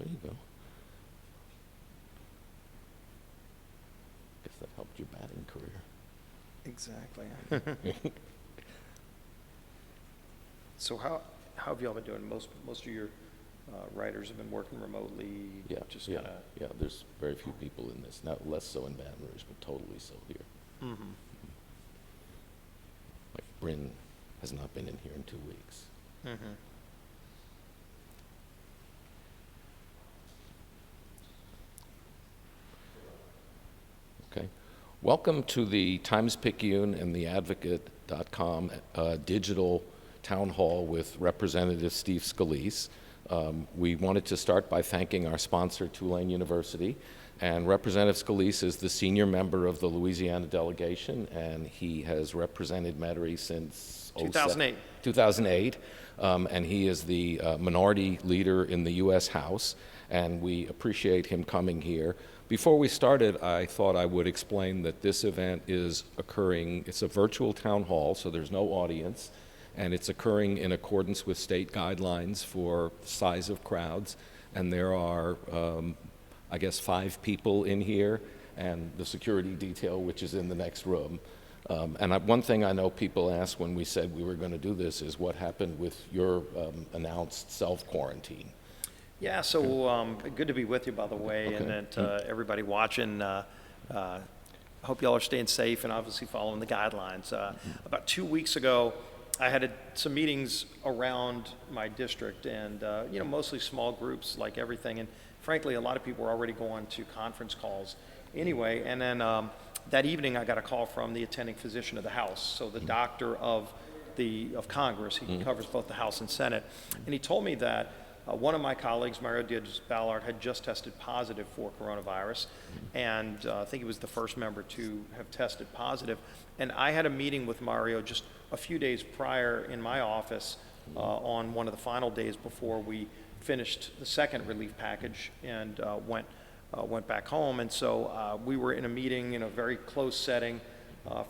There you go. Guess that helped your batting career. Exactly. So how have y'all been doing? Most of your writers have been working remotely. Yeah, Just yeah, kind of. yeah. There's very few people in this. Not less so in Baton Rouge, but totally so here. Mm-hmm. Like Bryn has not been in here in 2 weeks. Mm-hmm. Okay. Welcome to the Times-Picayune and the Advocate.com digital town hall with Representative Steve Scalise. We wanted to start by thanking our sponsor, Tulane University. And Representative Scalise is the senior member of the Louisiana delegation, and he has represented Metairie since 2008. 2008, and he is the minority leader in the U.S. House, and we appreciate him coming here. Before we started, I thought I would explain that this event is occurring, it's a virtual town hall, so there's no audience, and it's occurring in accordance with state guidelines for size of crowds, and there are, I guess, 5 people in here, and the security detail, which is in the next room. One thing I know people asked when we said we were going to do this is what happened with your announced self-quarantine. Yeah, so good to be with you, by the way, Okay. and that everybody watching, I hope y'all are staying safe and obviously following the guidelines. About 2 weeks ago, I had some meetings around my district, and mostly small groups, like everything. And frankly, a lot of people were already going to conference calls anyway. And then that evening, I got a call from the attending physician of the House, so the doctor of Congress. He covers both the House and Senate, and he told me that one of my colleagues, Mario Diaz-Balart, had just tested positive for coronavirus, and I think he was the first member to have tested positive. And I had a meeting with Mario just a few days prior in my office on one of the final days before we finished the second relief package and went back home. And so we were in a meeting in a very close setting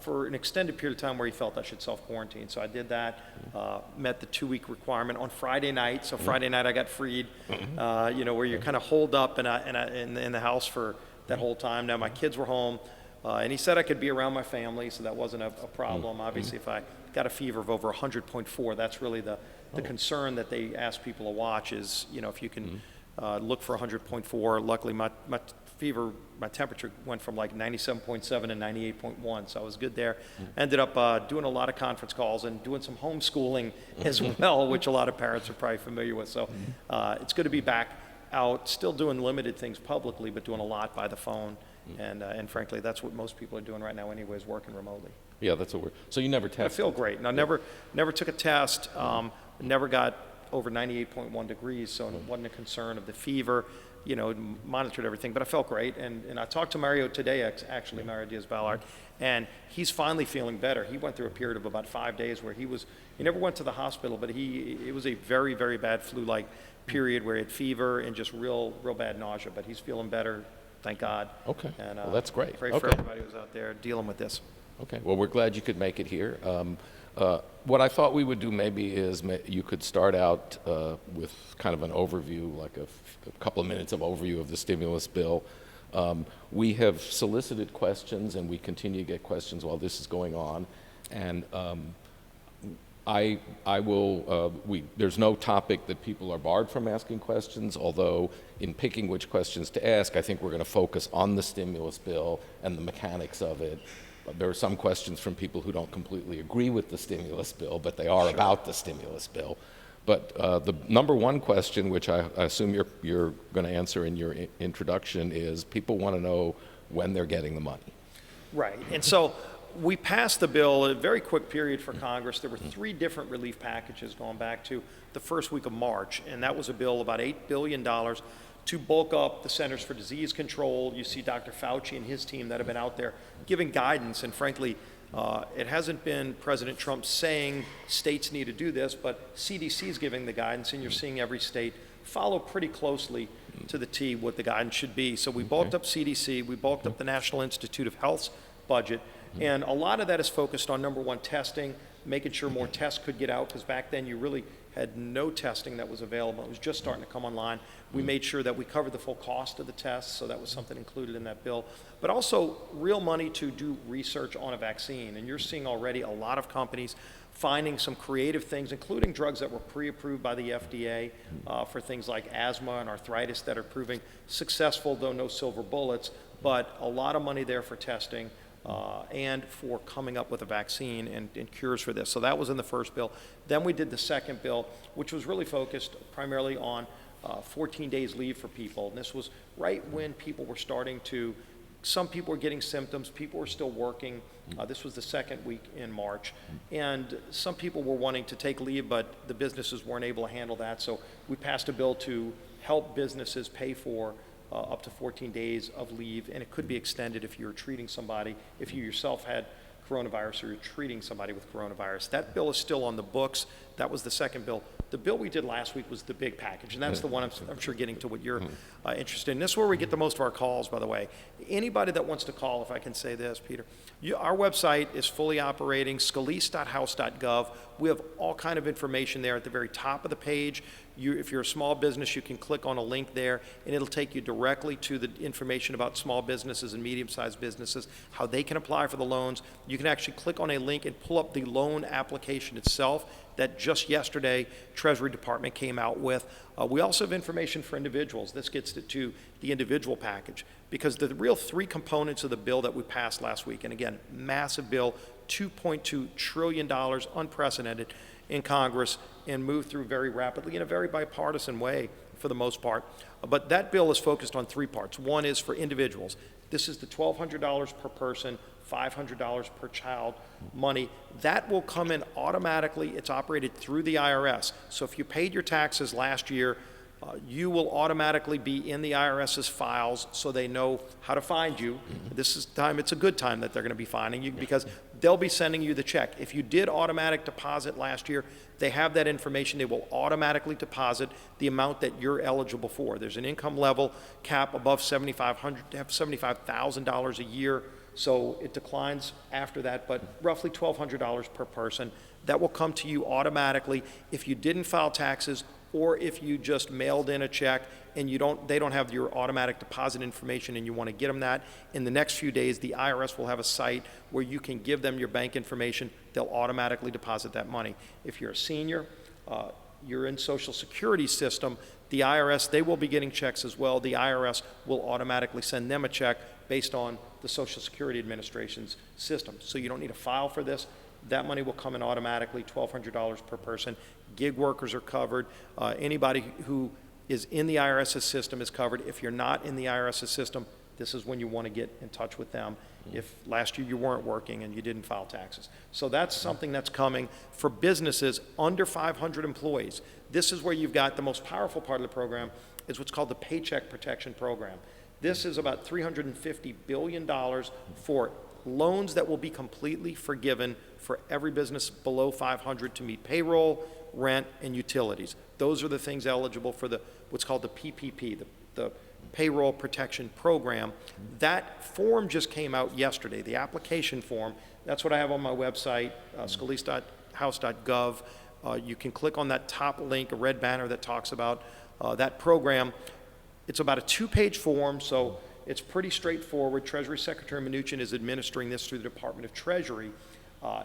for an extended period of time where he felt I should self-quarantine. So I did that, met the 2-week requirement on Friday night. So Friday night I got freed, where you're kind of holed up in the house for that whole time. Now my kids were home, and he said I could be around my family, so that wasn't a problem. Obviously, if I got a fever of over 100.4, that's really the concern that they ask people to watch is, if you can look for 100.4. Luckily, my temperature went from like 97.7 to 98.1, so I was good there. Ended up doing a lot of conference calls and doing some homeschooling as well, which a lot of parents are probably familiar with. So it's good to be back out, still doing limited things publicly, but doing a lot by the phone. And frankly, that's what most people are doing right now anyways, working remotely. Yeah, that's what so you never tested? I feel great. Now, never took a test, never got over 98.1 degrees, so it wasn't a concern of the fever, monitored everything, but I felt great. And I talked to Mario today, actually, Mario Diaz-Balart, and he's finally feeling better. He went through a period of about 5 days where he never went to the hospital, but it was a very, very bad flu-like period where he had fever and just real bad nausea, but he's feeling better, thank God. Okay, And, well, that's great. Pray for everybody who's out there dealing with this. Okay, well, we're glad you could make it here. What I thought we would do maybe is you could start out with kind of an overview, like a couple of minutes of overview of the stimulus bill. We have solicited questions, and we continue to get questions while this is going on. And there's no topic that people are barred from asking questions, although in picking which questions to ask, I think we're going to focus on the stimulus bill and the mechanics of it. There are some questions from people who don't completely agree with the stimulus bill, but they are about the stimulus bill. But the number one question, which I assume you're going to answer in your introduction, is people want to know when they're getting the money. Right, and so we passed the bill in a very quick period for Congress. There were 3 different relief packages going back to the first week of March, and that was a bill about $8 billion to bulk up the Centers for Disease Control. You see Dr. Fauci and his team that have been out there giving guidance, and frankly, it hasn't been President Trump saying states need to do this, but CDC is giving the guidance, and you're seeing every state follow pretty closely to the T what the guidance should be. So we bulked up CDC, we bulked up the National Institute of Health's budget, and a lot of that is focused on, number one, testing, making sure more tests could get out, because back then you had no testing that was available. It was just starting to come online. We made sure that we covered the full cost of the tests, so that was something included in that bill. But also real money to do research on a vaccine. And you're seeing already a lot of companies finding some creative things, including drugs that were pre-approved by the FDA for things like asthma and arthritis that are proving successful, though no silver bullets, but a lot of money there for testing and for coming up with a vaccine and cures for this. So that was in the first bill. Then we did the second bill, which was really focused primarily on 14 days leave for people. And this was right when people were starting to, some people were getting symptoms, people were still working. This was the second week in March. And some people were wanting to take leave, but the businesses weren't able to handle that. So we passed a bill to help businesses pay for up to 14 days of leave, and it could be extended if you're treating somebody, if you yourself had coronavirus or you're treating somebody with coronavirus. That bill is still on the books. That was the second bill. The bill we did last week was the big package, and that's the one I'm sure getting to what you're interested in. This is where we get the most of our calls, by the way. Anybody that wants to call, if I can say this, Peter, our website is fully operating, scalise.house.gov. We have all kind of information there at the very top of the page. If you're a small business, you can click on a link there, and it'll take you directly to the information about small businesses and medium-sized businesses, how they can apply for the loans. You can actually click on a link and pull up the loan application itself that just yesterday Treasury Department came out with. We also have information for individuals. This gets to the individual package, because the real three components of the bill that we passed last week, and again, massive bill, $2.2 trillion, unprecedented in Congress, and moved through very rapidly in a very bipartisan way for the most part. But that bill is focused on three parts. One is for individuals. This is the $1,200 per person, $500 per child money. That will come in automatically. It's operated through the IRS. So if you paid your taxes last year, you will automatically be in the IRS's files so they know how to find you. This is time, it's a good time that they're going to be finding you, because they'll be sending you the check. If you did automatic deposit last year, they have that information. They will automatically deposit the amount that you're eligible for. There's an income level cap above $75,000 a year, so it declines after that, but roughly $1,200 per person. That will come to you automatically if you didn't file taxes, or if you just mailed in a check and they don't have your automatic deposit information and you want to get them that. In the next few days, the IRS will have a site where you can give them your bank information. They'll automatically deposit that money. If you're a senior, you're in Social Security system, the IRS, they will be getting checks as well. The IRS will automatically send them a check based on the Social Security Administration's system. So you don't need to file for this. That money will come in automatically, $1,200 per person. Gig workers are covered. Anybody who is in the IRS's system is covered. If you're not in the IRS's system, this is when you want to get in touch with them if last year you weren't working and you didn't file taxes. So that's something that's coming for businesses under 500 employees. This is where you've got the most powerful part of the program, is what's called the Paycheck Protection Program. This is about $350 billion for loans that will be completely forgiven for every business below 500 to meet payroll, rent, and utilities. Those are the things eligible for what's called the PPP, the Payroll Protection Program. That form just came out yesterday, the application form. That's what I have on my website, scalise.house.gov. You can click on that top link, a red banner that talks about that program. It's about a 2-page form, so it's pretty straightforward. Treasury Secretary Mnuchin is administering this through the Department of Treasury.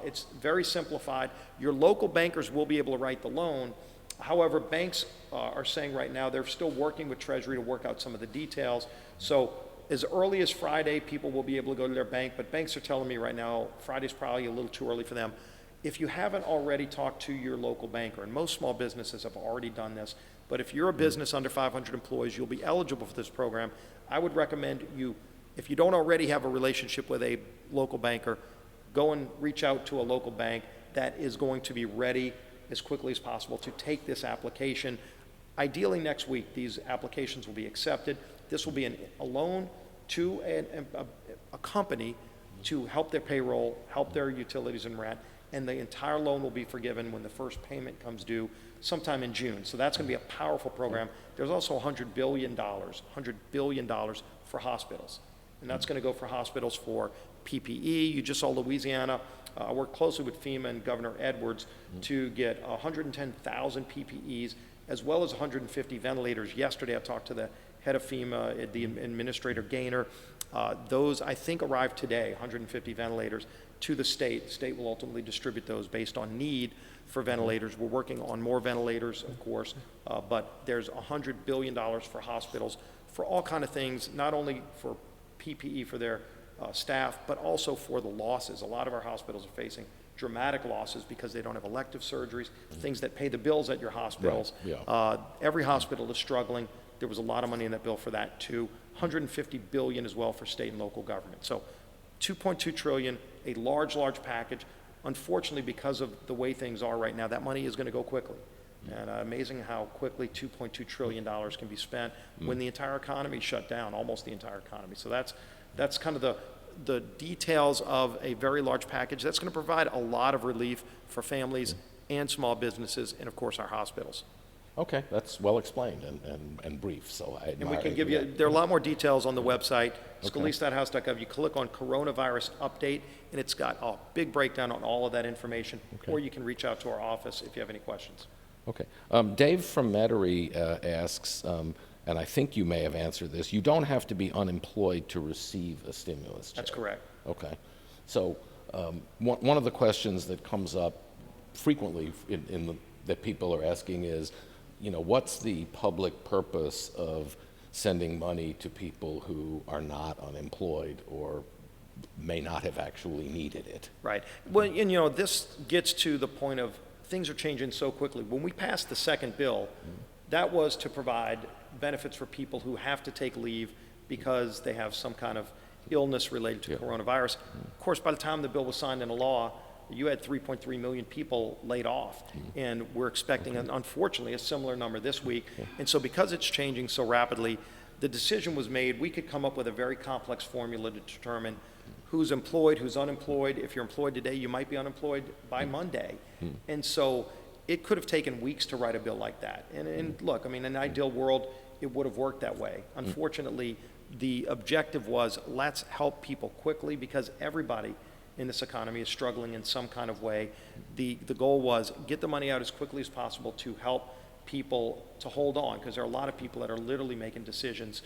It's very simplified. Your local bankers will be able to write the loan. However, banks are saying right now they're still working with Treasury to work out some of the details. So as early as Friday, people will be able to go to their bank, but banks are telling me right now Friday's probably a little too early for them. If you haven't already talked to your local banker, and most small businesses have already done this, but if you're a business under 500 employees, you'll be eligible for this program. I would recommend you, if you don't already have a relationship with a local banker, go and reach out to a local bank that is going to be ready as quickly as possible to take this application. Ideally next week, these applications will be accepted. This will be a loan to a company to help their payroll, help their utilities and rent, and the entire loan will be forgiven when the first payment comes due sometime in June. So that's going to be a powerful program. There's also $100 billion for hospitals. And that's going to go for hospitals for PPE. You just saw Louisiana I worked closely with FEMA and Governor Edwards to get 110,000 PPEs, as well as 150 ventilators. Yesterday, I talked to the head of FEMA, the Administrator Gaynor. Those, I think, arrived today, 150 ventilators, to the state. The state will ultimately distribute those based on need for ventilators. We're working on more ventilators, of course, but there's $100 billion for hospitals for all kind of things, not only for PPE for their staff, but also for the losses. A lot of our hospitals are facing dramatic losses because they don't have elective surgeries, things that pay the bills at your hospitals. Right. Yeah. Every hospital is struggling. There was a lot of money in that bill for that too. $150 billion as well for state and local government. So $2.2 trillion, a large package. Unfortunately, because of the way things are right now, that money is going to go quickly. And amazing how quickly $2.2 trillion can be spent when the entire economy shut down, almost the entire economy. So that's kind of the details of a very large package that's going to provide a lot of relief for families and small businesses and, of course, our hospitals. Okay, that's well explained and brief, so I admire And we can it. give you, there are a lot more details on the website, scalise.house.gov. You click on coronavirus update, and it's got a big breakdown on all of that information, or you can reach out to our office if you have any questions. Okay. Dave from Metairie asks, and I think you may have answered this, you don't have to be unemployed to receive a stimulus check. That's correct. Okay. So one of the questions that comes up frequently that people are asking is, what's the public purpose of sending money to people who are not unemployed or may not have actually needed it? Right. Well, and this gets to the point of things are changing so quickly. When we passed the second bill, that was to provide benefits for people who have to take leave because they have some kind of illness related to coronavirus. Of course, by the time the bill was signed into law, you had 3.3 million people laid off, and we're expecting, unfortunately, a similar number this week. And so because it's changing so rapidly, the decision was made, we could come up with a very complex formula to determine who's employed, who's unemployed. If you're employed today, you might be unemployed by Monday. And so it could have taken weeks to write a bill like that. And look, I mean, in an ideal world, it would have worked that way. Unfortunately, the objective was let's help people quickly because everybody in this economy is struggling in some kind of way. The goal was get the money out as quickly as possible to help people to hold on, because there are a lot of people that are literally making decisions.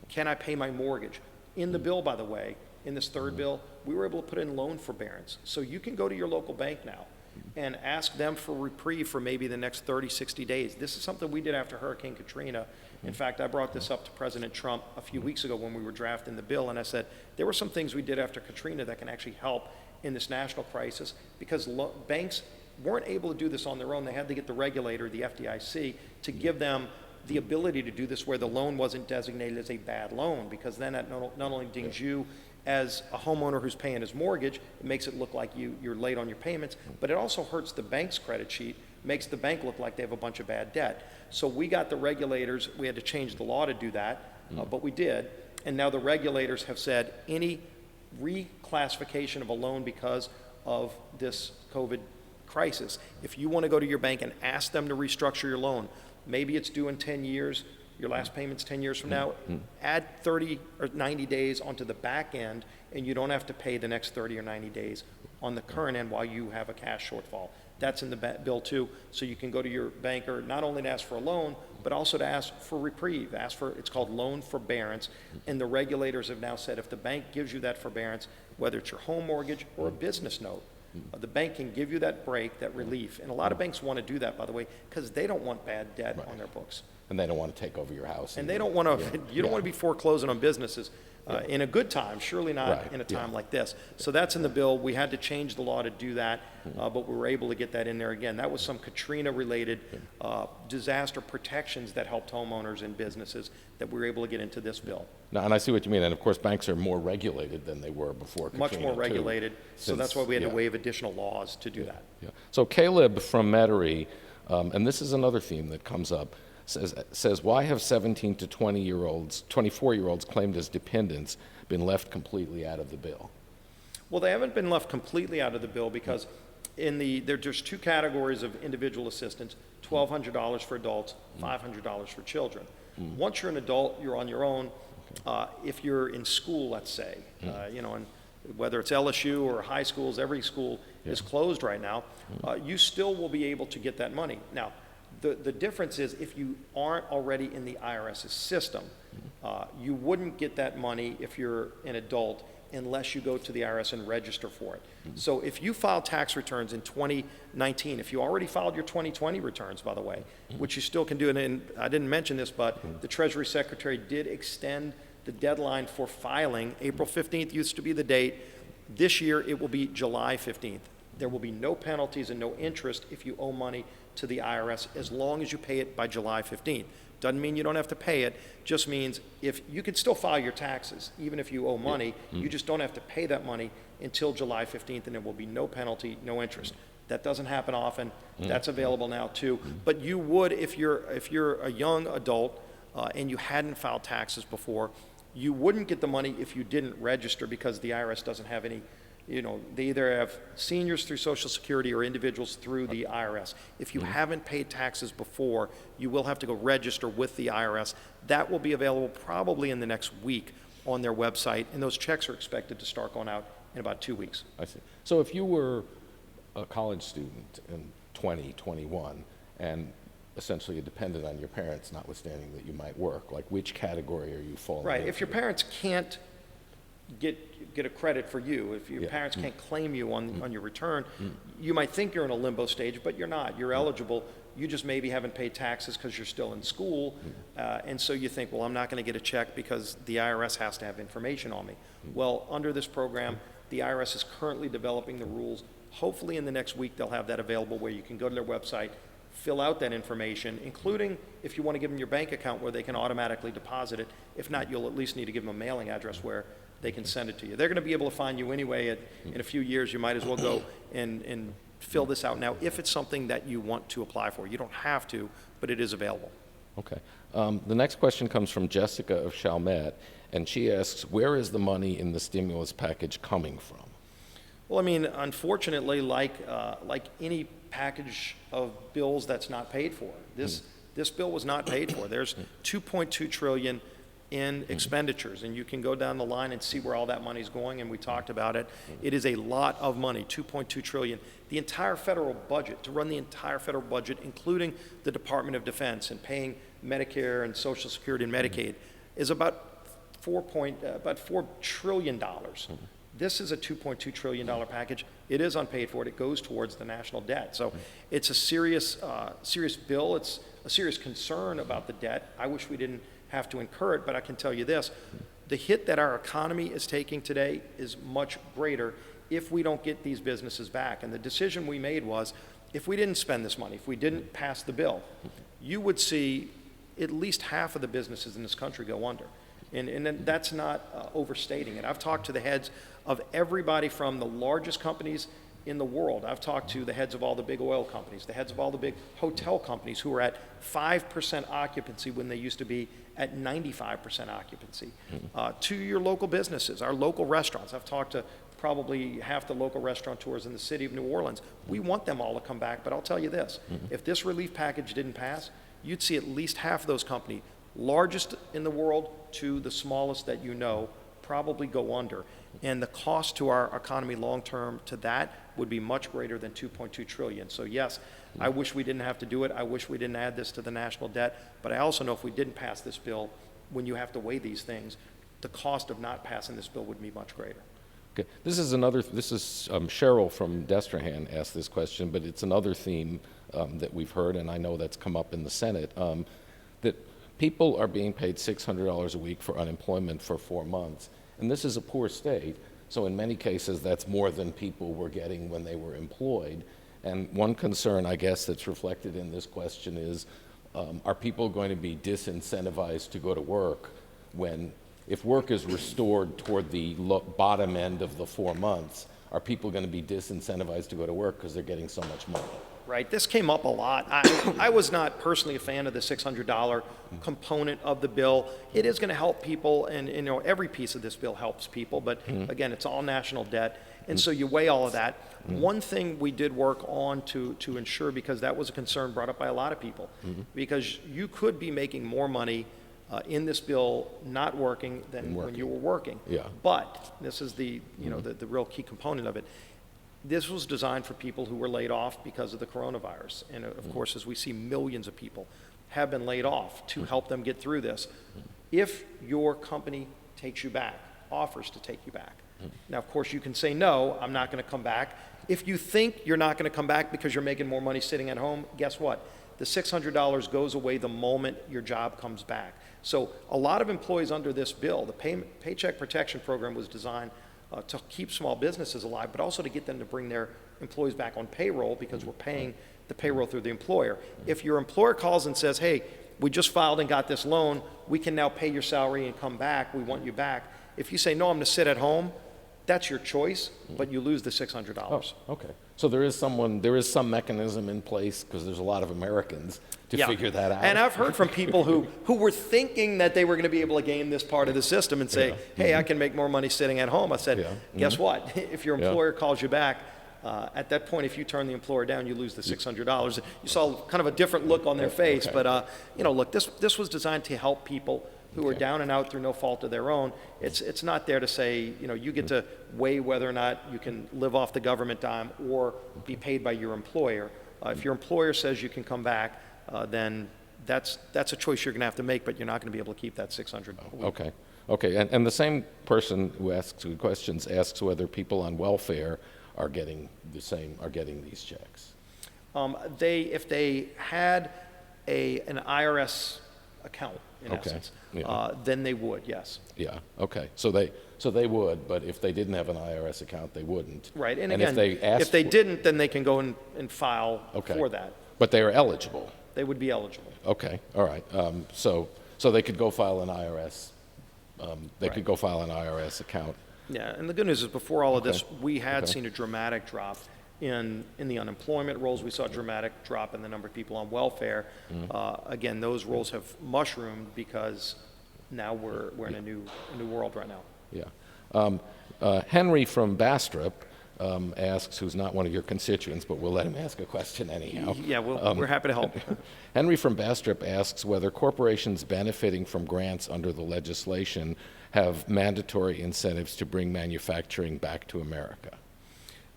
Can I pay my mortgage? In the bill, by the way, in this third bill, we were able to put in loan forbearance. So you can go to your local bank now and ask them for reprieve for maybe the next 30, 60 days. This is something we did after Hurricane Katrina. In fact, I brought this up to President Trump a few weeks ago when we were drafting the bill, and I said, there were some things we did after Katrina that can actually help in this national crisis, because banks weren't able to do this on their own. They had to get the regulator, the FDIC, to give them the ability to do this where the loan wasn't designated as a bad loan, because then that not only dings you as a homeowner who's paying his mortgage, it makes it look like you're late on your payments, but it also hurts the bank's credit sheet, makes the bank look like they have a bunch of bad debt. So we got the regulators, we had to change the law to do that, but we did, and now the regulators have said any reclassification of a loan because of this COVID crisis, if you want to go to your bank and ask them to restructure your loan, maybe it's due in 10 years, your last payment's 10 years from now, add 30 or 90 days onto the back end, and you don't have to pay the next 30 or 90 days on the current end while you have a cash shortfall. That's in the bill too, so you can go to your banker not only to ask for a loan, but also to ask for reprieve, it's called loan forbearance, and the regulators have now said if the bank gives you that forbearance, whether it's your home mortgage or a business note, the bank can give you that break, that relief, and a lot of banks want to do that, by the way, because they don't want bad debt on their books. And they don't want to take over your house. And they don't want to, you don't want to be foreclosing on businesses in a good time, surely not in a time like this. So that's in the bill. We had to change the law to do that, but we were able to get that in there again. That was some Katrina-related disaster protections that helped homeowners and businesses that we were able to get into this bill. Now, and I see what you mean, and of course banks are more regulated than they were before Katrina. Much more regulated, so that's why we had to waive additional laws to do that. So Caleb from Metairie, and this is another theme that comes up, says why have 17 to 24-year-olds claimed as dependents been left completely out of the bill? Well, they haven't been left completely out of the bill because there's two categories of individual assistance, $1,200 for adults, $500 for children. Once you're an adult, you're on your own. If you're in school, let's say, and whether it's LSU or high schools, every school is closed right now, you still will be able to get that money. Now, the difference is if you aren't already in the IRS's system, you wouldn't get that money if you're an adult unless you go to the IRS and register for it. So if you file tax returns in 2019, if you already filed your 2020 returns, by the way, which you still can do, and I didn't mention this, but the Treasury Secretary did extend the deadline for filing. April 15th used to be the date. This year it will be July 15th. There will be no penalties and no interest if you owe money to the IRS as long as you pay it by July 15th. Doesn't mean you don't have to pay it, just means if you can still file your taxes, even if you owe money, you just don't have to pay that money until July 15th, and there will be no penalty, no interest. That doesn't happen often. That's available now too. But you would, if you're a young adult and you hadn't filed taxes before, you wouldn't get the money if you didn't register, because the IRS doesn't have any, they either have seniors through Social Security or individuals through the IRS. If you haven't paid taxes before, you will have to go register with the IRS. That will be available probably in the next week on their website, and those checks are expected to start going out in about 2 weeks. I see. So if you were a college student in 2021 and essentially dependent on your parents, notwithstanding that you might work, like which category are you falling Right. into? If your parents can't get a credit for you, if your parents can't claim you on your return, you might think you're in a limbo stage, but you're not. You're eligible. You just maybe haven't paid taxes because you're still in school, and so you think, well, I'm not going to get a check because the IRS has to have information on me. Well, under this program, the IRS is currently developing the rules. Hopefully in the next week they'll have that available where you can go to their website, fill out that information, including if you want to give them your bank account where they can automatically deposit it. If not, you'll at least need to give them a mailing address where they can send it to you. They're going to be able to find you anyway. In a few years, you might as well go and fill this out now if it's something that you want to apply for. You don't have to, but it is available. Okay. The next question comes from Jessica of Chalmette, and she asks, where is the money in the stimulus package coming from? Well, I mean, unfortunately, like any package of bills that's not paid for, this bill was not paid for. There's $2.2 trillion in expenditures, and you can go down the line and see where all that money's going, and we talked about it. It is a lot of money, $2.2 trillion. The entire federal budget, to run the entire federal budget, including the Department of Defense and paying Medicare and Social Security and Medicaid, is about $4 trillion. This is a $2.2 trillion package. It is unpaid for. It goes towards the national debt. So it's a serious bill. It's a serious concern about the debt. I wish we didn't have to incur it, but I can tell you this. The hit that our economy is taking today is much greater if we don't get these businesses back. And the decision we made was, if we didn't spend this money, if we didn't pass the bill, you would see at least half of the businesses in this country go under. And that's not overstating it. I've talked to the heads of everybody from the largest companies in the world. I've talked to the heads of all the big oil companies, the heads of all the big hotel companies who are at 5% occupancy when they used to be at 95% occupancy. To your local businesses, our local restaurants. I've talked to probably half the local restaurateurs in the city of New Orleans. We want them all to come back, but I'll tell you this. If this relief package didn't pass, you'd see at least half of those companies, largest in the world to the smallest that you know, probably go under. And the cost to our economy long-term to that would be much greater than $2.2 trillion. So yes, I wish we didn't have to do it. I wish we didn't add this to the national debt. But I also know if we didn't pass this bill, when you have to weigh these things, the cost of not passing this bill would be much greater. Okay. This is Cheryl from Destrehan asked this question, but it's another theme that we've heard, and I know that's come up in the Senate, that people are being paid $600 a week for unemployment for 4 months. And this is a poor state, so in many cases that's more than people were getting when they were employed. And one concern, I guess, that's reflected in this question is, are people going to be disincentivized to go to work when, if work is restored toward the bottom end of the 4 months, are people going to be disincentivized to go to work because they're getting so much money? Right, this came up a lot. I was not personally a fan of the $600 component of the bill. It is going to help people, and every piece of this bill helps people, but again, it's all national debt, and so you weigh all of that. One thing we did work on to ensure, because that was a concern brought up by a lot of people, because you could be making more money in this bill not working than when you were working. Yeah. But this is the, the real key component of it. This was designed for people who were laid off because of the coronavirus. And of course, as we see, millions of people have been laid off to help them get through this. If your company takes you back, offers to take you back. Now, of course, you can say, no, I'm not going to come back. If you think you're not going to come back because you're making more money sitting at home, guess what? The $600 goes away the moment your job comes back. So a lot of employees under this bill, the Paycheck Protection Program was designed to keep small businesses alive, but also to get them to bring their employees back on payroll because we're paying the payroll through the employer. If your employer calls and says, hey, we just filed and got this loan, we can now pay your salary and come back, we want you back. If you say, no, I'm going to sit at home, that's your choice, but you lose the $600. Oh, okay. So there is some mechanism in place, because there's a lot of Americans to figure that out. And I've heard from people who were thinking that they were going to be able to game this part of the system and say, hey, I can make more money sitting at home. I said, guess what? If your employer calls you back, at that point, if you turn the employer down, you lose the $600. You saw kind of a different look on their face, but look, this was designed to help people who are down and out through no fault of their own. It's not there to say, you get to weigh whether or not you can live off the government dime or be paid by your employer. If your employer says you can come back, then that's a choice you're going to have to make, but you're not going to be able to keep that $600 a week. Okay. And the same person who asks the questions asks whether people on welfare are getting these checks. If they had an IRS account, in essence, then they would, yes. Yeah. Okay. So they would, but if they didn't have an IRS account, they wouldn't. Right. And again, if they didn't, then they can go and file for that. But they are eligible. They would be eligible. Okay. All right. So they could go file an IRS. They could go file an IRS account. Yeah. And the good news is, before all of this, we had seen a dramatic drop in the unemployment rolls. We saw a dramatic drop in the number of people on welfare. Again, those rolls have mushroomed because now we're in a new world right now. Yeah. Henry from Bastrop asks, who's not one of your constituents, but we'll let him ask a question anyhow. Yeah, we're happy to help. Henry from Bastrop asks whether corporations benefiting from grants under the legislation have mandatory incentives to bring manufacturing back to America.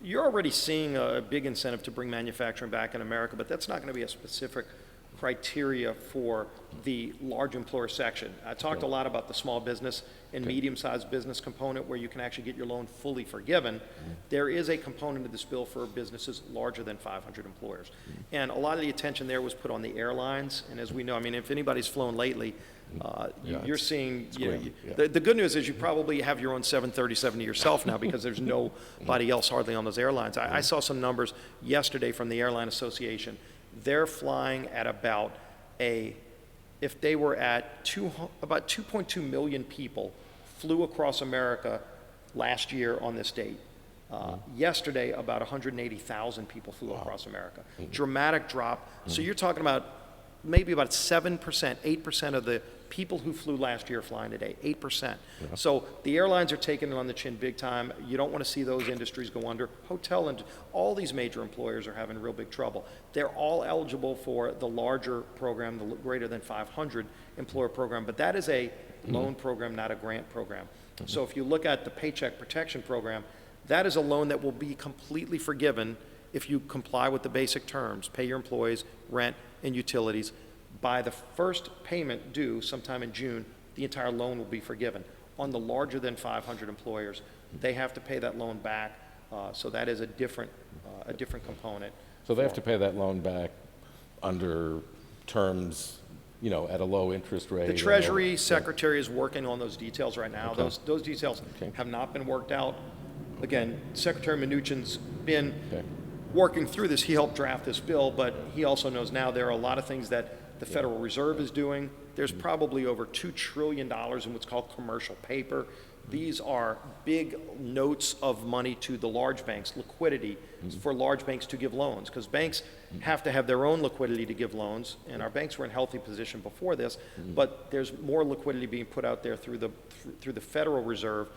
You're already seeing a big incentive to bring manufacturing back in America, but that's not going to be a specific criteria for the large employer section. I talked a lot about the small business and medium-sized business component where you can actually get your loan fully forgiven. There is a component of this bill for businesses larger than 500 employers. And a lot of the attention there was put on the airlines. And as we know, I mean, if anybody's flown lately, you're seeing, the good news is you probably have your own 737 to yourself now because there's nobody else hardly on those airlines. I saw some numbers yesterday from the Airline Association. They're flying at about if they were at about 2.2 million people flew across America last year on this date. Yesterday, about 180,000 people flew across America. Dramatic drop. So you're talking about maybe about 7%, 8% of the people who flew last year flying today, 8%. So the airlines are taking it on the chin big time. You don't want to see those industries go under. Hotel and all these major employers are having real big trouble. They're all eligible for the larger program, the greater than 500 employer program, but that is a loan program, not a grant program. So if you look at the Paycheck Protection Program, that is a loan that will be completely forgiven if you comply with the basic terms, pay your employees, rent, and utilities. By the first payment due sometime in June, the entire loan will be forgiven. On the larger than 500 employers, they have to pay that loan back, so that is a different component. So they have to pay that loan back under terms, at a low interest rate. The Treasury Secretary is working on those details right now. Those details have not been worked out. Again, Secretary Mnuchin's been working through this. He helped draft this bill, but he also knows now there are a lot of things that the Federal Reserve is doing. There's probably over $2 trillion in what's called commercial paper. These are big notes of money to the large banks, liquidity for large banks to give loans, because banks have to have their own liquidity to give loans, and our banks were in healthy position before this, but there's more liquidity being put out there through the Federal Reserve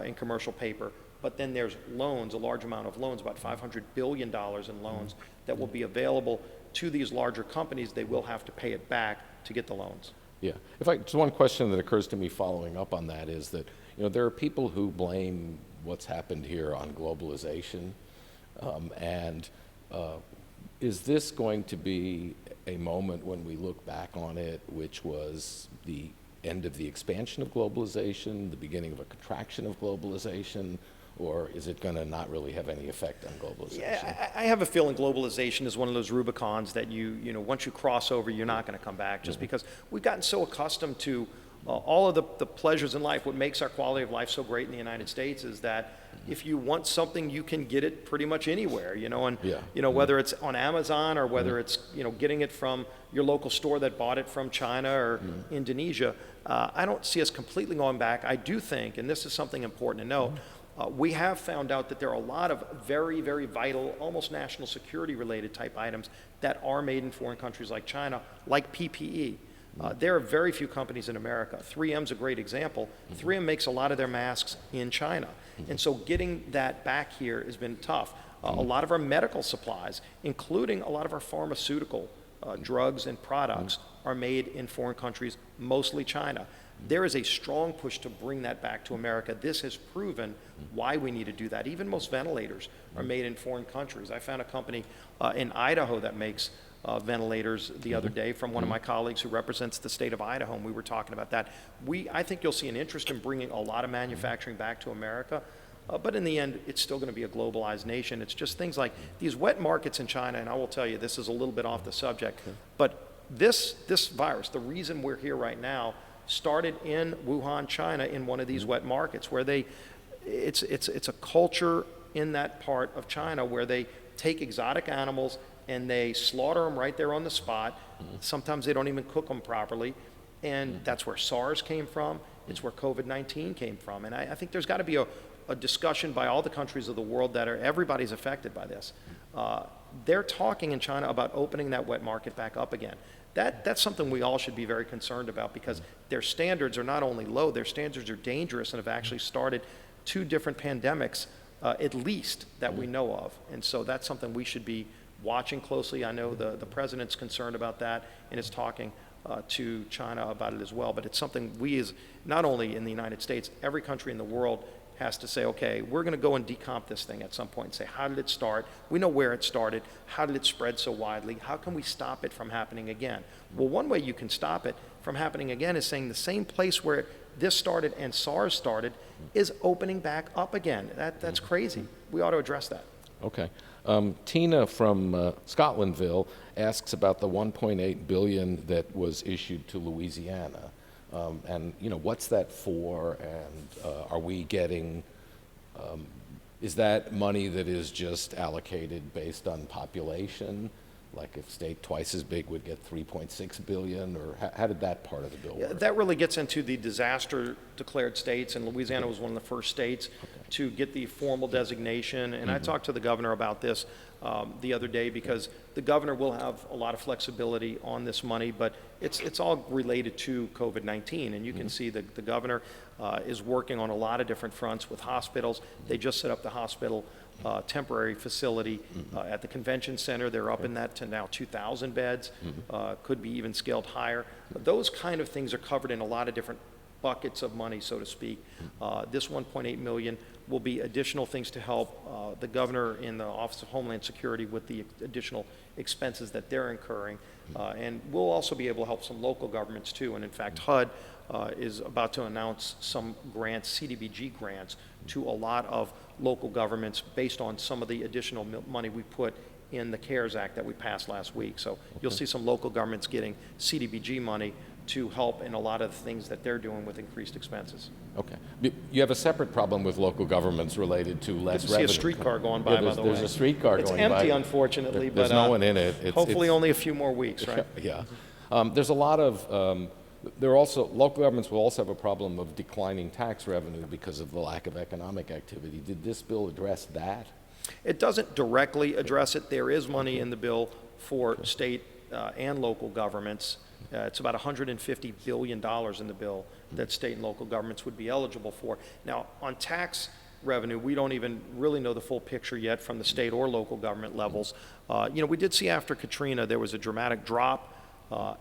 in commercial paper. But then there's loans, a large amount of loans, about $500 billion in loans that will be available to these larger companies. They will have to pay it back to get the loans. Yeah. Just one question that occurs to me following up on that is that, there are people who blame what's happened here on globalization. And is this going to be a moment when we look back on it, which was the end of the expansion of globalization, the beginning of a contraction of globalization, or is it going to not really have any effect on globalization? Yeah, I have a feeling globalization is one of those Rubicons that once you cross over, you're not going to come back, just because we've gotten so accustomed to all of the pleasures in life. What makes our quality of life so great in the United States is that if you want something, you can get it pretty much anywhere, whether it's on Amazon or whether it's, getting it from your local store that bought it from China or Indonesia. I don't see us completely going back. I do think, and this is something important to note, we have found out that there are a lot of very, very vital, almost national security related type items that are made in foreign countries like China, like PPE. There are very few companies in America. 3M's a great example. 3M makes a lot of their masks in China. And so getting that back here has been tough. A lot of our medical supplies, including a lot of our pharmaceutical drugs and products, are made in foreign countries, mostly China. There is a strong push to bring that back to America. This has proven why we need to do that. Even most ventilators are made in foreign countries. I found a company in Idaho that makes ventilators the other day from one of my colleagues who represents the state of Idaho, and we were talking about that. I think you'll see an interest in bringing a lot of manufacturing back to America, but in the end, it's still going to be a globalized nation. It's just things like these wet markets in China, and I will tell you, this is a little bit off the subject, but this virus, the reason we're here right now, started in Wuhan, China, in one of these wet markets where it's a culture in that part of China where they take exotic animals and they slaughter them right there on the spot. Sometimes they don't even cook them properly. And that's where SARS came from. It's where COVID-19 came from. And I think there's got to be a discussion by all the countries of the world that everybody's affected by this. They're talking in China about opening that wet market back up again. That's something we all should be very concerned about, because their standards are not only low, their standards are dangerous and have actually started 2 different pandemics, at least, that we know of. And so that's something we should be watching closely. I know the president's concerned about that and is talking to China about it as well. But it's something we, as not only in the United States, every country in the world has to say, okay, we're going to go and decomp this thing at some point and say, how did it start? We know where it started. How did it spread so widely? How can we stop it from happening again? Well, one way you can stop it from happening again is saying the same place where this started and SARS started is opening back up again. That's crazy. We ought to address that. Okay. Tina from Scotlandville asks about the $1.8 billion that was issued to Louisiana. And what's that for? And are we getting, is that money that is just allocated based on population? Like if state twice as big would get $3.6 billion, or how did that part of the bill work? That really gets into the disaster declared states, and Louisiana was one of the first states to get the formal designation. And I talked to the governor about this the other day, because the governor will have a lot of flexibility on this money, but it's all related to COVID-19. And you can see that the governor is working on a lot of different fronts with hospitals. They just set up the hospital temporary facility at the convention center. They're up in that to now 2,000 beds, could be even scaled higher. But those kind of things are covered in a lot of different buckets of money, so to speak. This $1.8 million will be additional things to help the governor in the Office of Homeland Security with the additional expenses that they're incurring. And we'll also be able to help some local governments too. And in fact, HUD is about to announce some grants, CDBG grants, to a lot of local governments based on some of the additional money we put in the CARES Act that we passed last week. So you'll see some local governments getting CDBG money to help in a lot of the things that they're doing with increased expenses. Okay. You have a separate problem with local governments related to less revenue. I see a streetcar going by the way. There's a streetcar going by. It's empty, unfortunately, there's but no one in it. Hopefully only a few more weeks, right? Yeah. There's a lot of, local governments will also have a problem of declining tax revenue because of the lack of economic activity. Did this bill address that? It doesn't directly address it. There is money in the bill for state and local governments. It's about $150 billion in the bill that state and local governments would be eligible for. Now, on tax revenue, we don't even really know the full picture yet from the state or local government levels. We did see after Katrina, there was a dramatic drop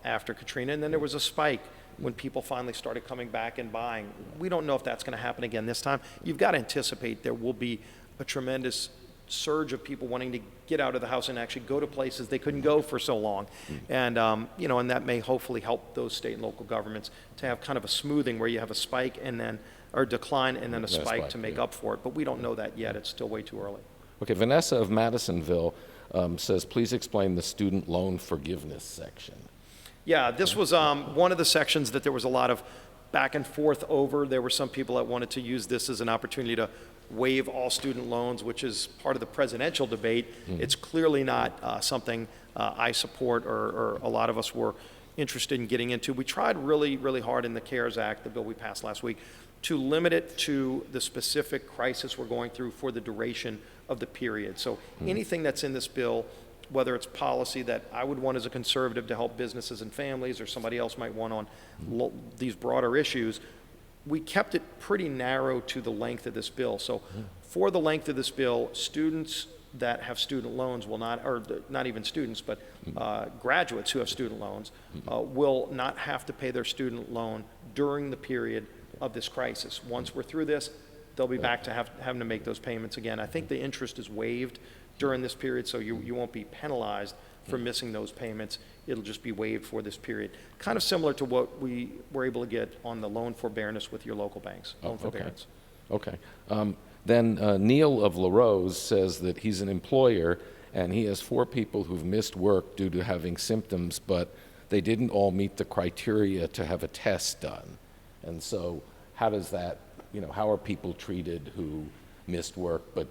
after Katrina, and then there was a spike when people finally started coming back and buying. We don't know if that's going to happen again this time. You've got to anticipate there will be a tremendous surge of people wanting to get out of the house and actually go to places they couldn't go for so long. And, and that may hopefully help those state and local governments to have kind of a smoothing where you have a spike and then, or decline and then a spike to make up for it. But we don't know that yet. It's still way too early. Okay, Vanessa of Madisonville says, please explain the student loan forgiveness section. Yeah, this was one of the sections that there was a lot of back and forth over. There were some people that wanted to use this as an opportunity to waive all student loans, which is part of the presidential debate. It's clearly not something I support or a lot of us were interested in getting into. We tried really, really hard in the CARES Act, the bill we passed last week, to limit it to the specific crisis we're going through for the duration of the period. So anything that's in this bill, whether it's policy that I would want as a conservative to help businesses and families, or somebody else might want on these broader issues, we kept it pretty narrow to the length of this bill. So for the length of this bill, students that have student loans will not, or not even students, but graduates who have student loans will not have to pay their student loan during the period of this crisis. Once we're through this, they'll be back to having to make those payments again. I think the interest is waived during this period, so you won't be penalized for missing those payments. It'll just be waived for this period. Kind of similar to what we were able to get on the loan forbearance with your local banks. Loan forbearance. Okay. Then Neil of LaRose says that he's an employer and he has 4 people who've missed work due to having symptoms, but they didn't all meet the criteria to have a test done. And so how does that, how are people treated who missed work but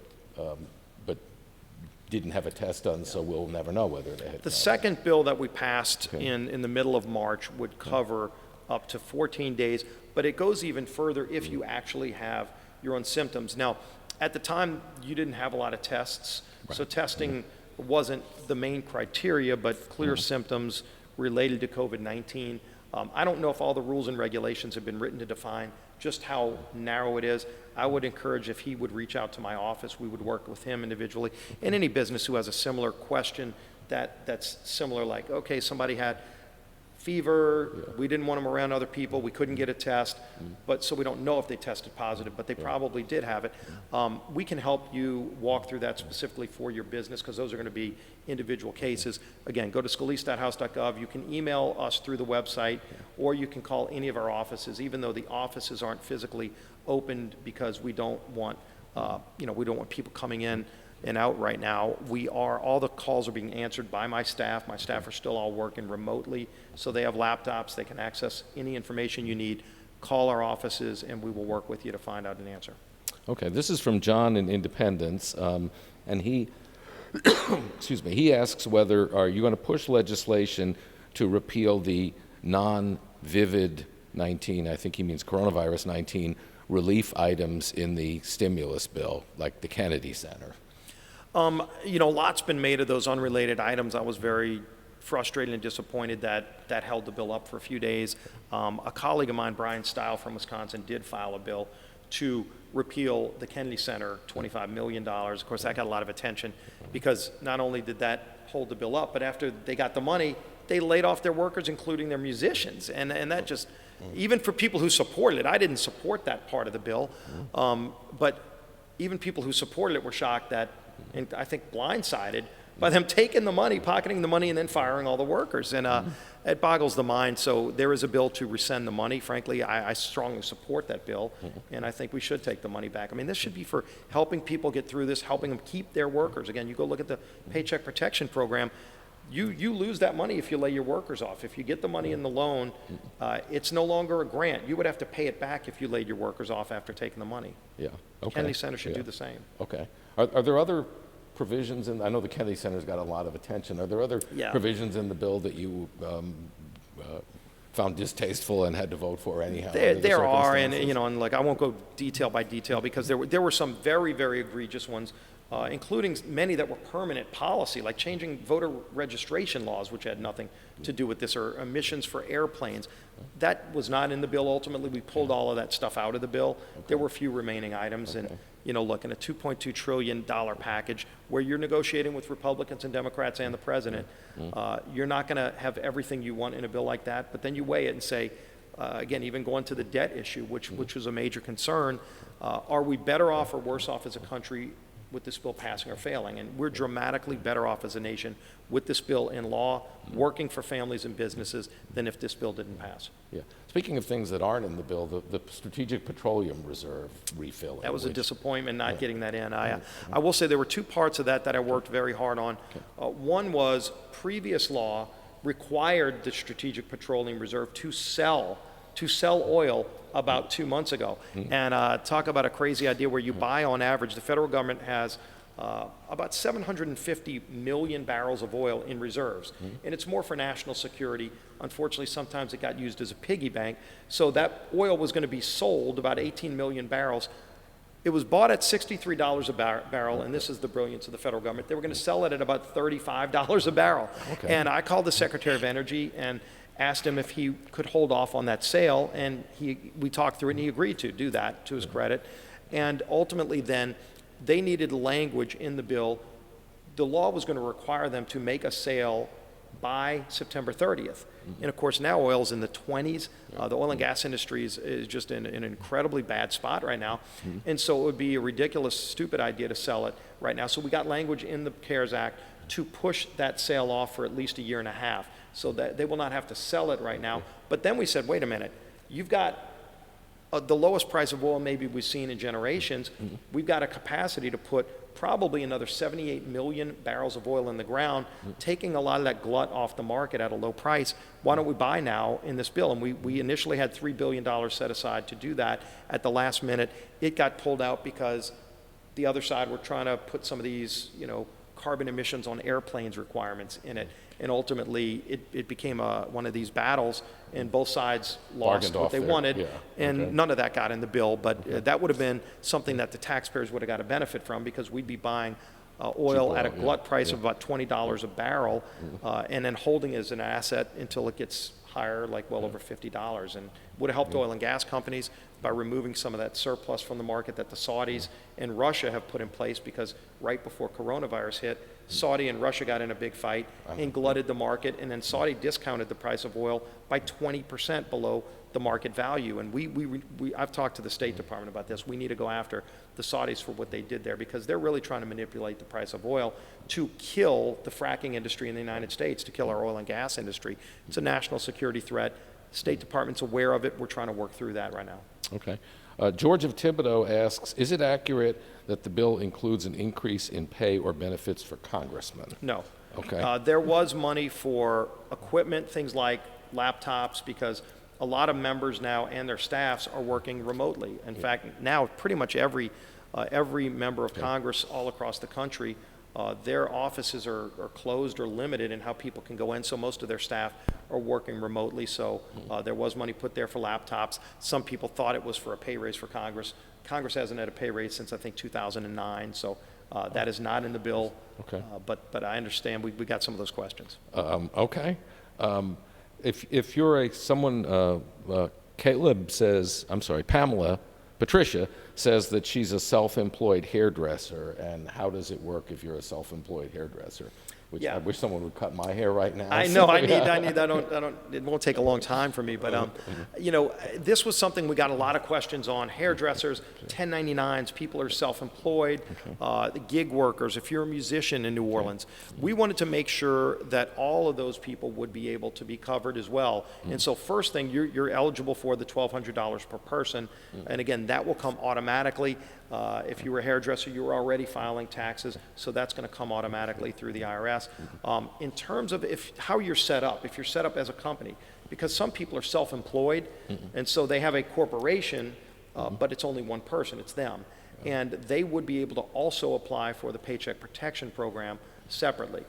didn't have a test done, so we'll never know whether they had. The second bill that we passed in the middle of March would cover up to 14 days, but it goes even further if you actually have your own symptoms. Now, at the time, you didn't have a lot of tests, so testing wasn't the main criteria, but clear symptoms related to COVID-19. I don't know if all the rules and regulations have been written to define just how narrow it is. I would encourage if he would reach out to my office, we would work with him individually. And any business who has a similar question that's similar, like, okay, somebody had fever, we didn't want them around other people, we couldn't get a test, but so we don't know if they tested positive, but they probably did have it. We can help you walk through that specifically for your business, because those are going to be individual cases. Again, go to scalise.house.gov. You can email us through the website, or you can call any of our offices, even though the offices aren't physically opened, because we don't want, we don't want people coming in and out right now. All the calls are being answered by my staff. My staff are still all working remotely, so they have laptops. They can access any information you need. Call our offices, and we will work with you to find out an answer. Okay, this is from John in Independence, and he, excuse me, he asks whether, are you going to push legislation to repeal the non-COVID-19, I think he means coronavirus 19, relief items in the stimulus bill, like the Kennedy Center? Lots been made of those unrelated items. I was very frustrated and disappointed that held the bill up for a few days. A colleague of mine, Brian Stile from Wisconsin, did file a bill to repeal the Kennedy Center, $25 million. Of course, that got a lot of attention because not only did that hold the bill up, but after they got the money, they laid off their workers, including their musicians. And that just, even for people who supported it, I didn't support that part of the bill, but even people who supported it were shocked that, and I think blindsided by them taking the money, pocketing the money, and then firing all the workers. And it boggles the mind. So there is a bill to rescind the money. Frankly, I strongly support that bill, and I think we should take the money back. I mean, this should be for helping people get through this, helping them keep their workers. Again, you go look at the Paycheck Protection Program. You lose that money if you lay your workers off. If you get the money in the loan, it's no longer a grant. You would have to pay it back if you laid your workers off after taking the money. Yeah. Okay. Kennedy Center should do the same. Okay. Are there other provisions in, I know the Kennedy Center's got a lot of attention. Are there other provisions in the bill that you found distasteful and had to vote for anyhow? There are, and like I won't go detail by detail because there were some very, very egregious ones, including many that were permanent policy, like changing voter registration laws, which had nothing to do with this, or emissions for airplanes. That was not in the bill. Ultimately, we pulled all of that stuff out of the bill. There were a few remaining items, and look, in a $2.2 trillion package where you're negotiating with Republicans and Democrats and the president, you're not going to have everything you want in a bill like that, but then you weigh it and say, again, even going to the debt issue, which was a major concern. Are we better off or worse off as a country with this bill passing or failing? And we're dramatically better off as a nation with this bill in law, working for families and businesses, than if this bill didn't pass. Yeah. Speaking of things that aren't in the bill, the Strategic Petroleum Reserve refilling. That was a disappointment not getting that in. I will say there were two parts of that I worked very hard on. One was previous law required the Strategic Petroleum Reserve to sell oil about 2 months ago. And talk about a crazy idea where you buy on average, the federal government has about 750 million barrels of oil in reserves. And it's more for national security. Unfortunately, sometimes it got used as a piggy bank. So that oil was going to be sold, about 18 million barrels. It was bought at $63 a barrel, and this is the brilliance of the federal government. They were going to sell it at about $35 a barrel. Okay. And I called the Secretary of Energy and asked him if he could hold off on that sale, and we talked through it, and he agreed to do that, to his credit. And ultimately then, they needed language in the bill. The law was going to require them to make a sale by September 30th. And of course, now oil's in the 20s. The oil and gas industry is just in an incredibly bad spot right now. And so it would be a ridiculous, stupid idea to sell it right now. So we got language in the CARES Act to push that sale off for at least 1.5 years, so that they will not have to sell it right now. But then we said, wait a minute, you've got the lowest price of oil maybe we've seen in generations. We've got a capacity to put probably another 78 million barrels of oil in the ground, taking a lot of that glut off the market at a low price. Why don't we buy now in this bill? And we initially had $3 billion set aside to do that. At the last minute, it got pulled out because the other side were trying to put some of these, carbon emissions on airplanes requirements in it. And ultimately, it became one of these battles, and both sides lost what they wanted, and none of that got in the bill. But that would have been something that the taxpayers would have got a benefit from, because we'd be buying oil at a glut price of about $20 a barrel, and then holding it as an asset until it gets higher, like well over $50, and would have helped oil and gas companies by removing some of that surplus from the market that the Saudis and Russia have put in place, because right before coronavirus hit, Saudi and Russia got in a big fight and glutted the market, and then Saudi discounted the price of oil by 20% below the market value. And I've talked to the State Department about this. We need to go after the Saudis for what they did there, because they're really trying to manipulate the price of oil to kill the fracking industry in the United States, to kill our oil and gas industry. It's a national security threat. The State Department's aware of it. We're trying to work through that right now. Okay. George of Thibodeau asks, is it accurate that the bill includes an increase in pay or benefits for congressmen? No. Okay. There was money for equipment, things like laptops, because a lot of members now and their staffs are working remotely. In fact, now pretty much every member of Congress all across the country, their offices are closed or limited in how people can go in, so most of their staff are working remotely. So there was money put there for laptops. Some people thought it was for a pay raise for Congress. Congress hasn't had a pay raise since, I think, 2009, so that is not in the bill. Okay. But I understand we got some of those questions. Okay. If you're Patricia says that she's a self-employed hairdresser, and how does it work if you're a self-employed hairdresser? Which I wish someone would cut my hair right now. I know, I need, it won't take a long time for me, but, this was something we got a lot of questions on. Hairdressers, 1099s, people who are self-employed, the gig workers, if you're a musician in New Orleans. We wanted to make sure that all of those people would be able to be covered as well. And so first thing, you're eligible for the $1,200 per person. And again, that will come automatically. If you were a hairdresser, you were already filing taxes, so that's going to come automatically through the IRS. In terms of how you're set up, if you're set up as a company, because some people are self-employed, and so they have a corporation, but it's only one person, it's them. And they would be able to also apply for the Paycheck Protection Program separately.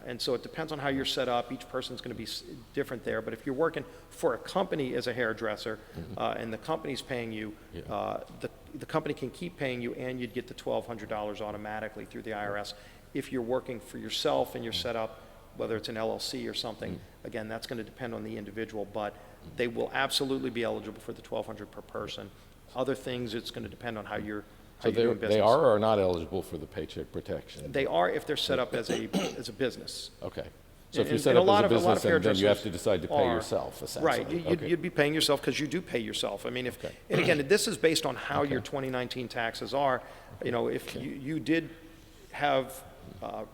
And so it depends on how you're set up. Each person's going to be different there. But if you're working for a company as a hairdresser, and the company's paying you, the company can keep paying you, and you'd get the $1,200 automatically through the IRS. If you're working for yourself and you're set up, whether it's an LLC or something, again, that's going to depend on the individual, but they will absolutely be eligible for the $1,200 per person. Other things, it's going to depend on how you're doing business. They are or are not eligible for the Paycheck Protection? They are if they're set up as a business. Okay. So if you And- set and up as a business, then you hairdressers have to decide to pay are. yourself, essentially. Right, Okay. you'd be paying yourself because you do pay yourself. I mean, if, Okay. and again, this is based on how your 2019 taxes are. You know, if you did have,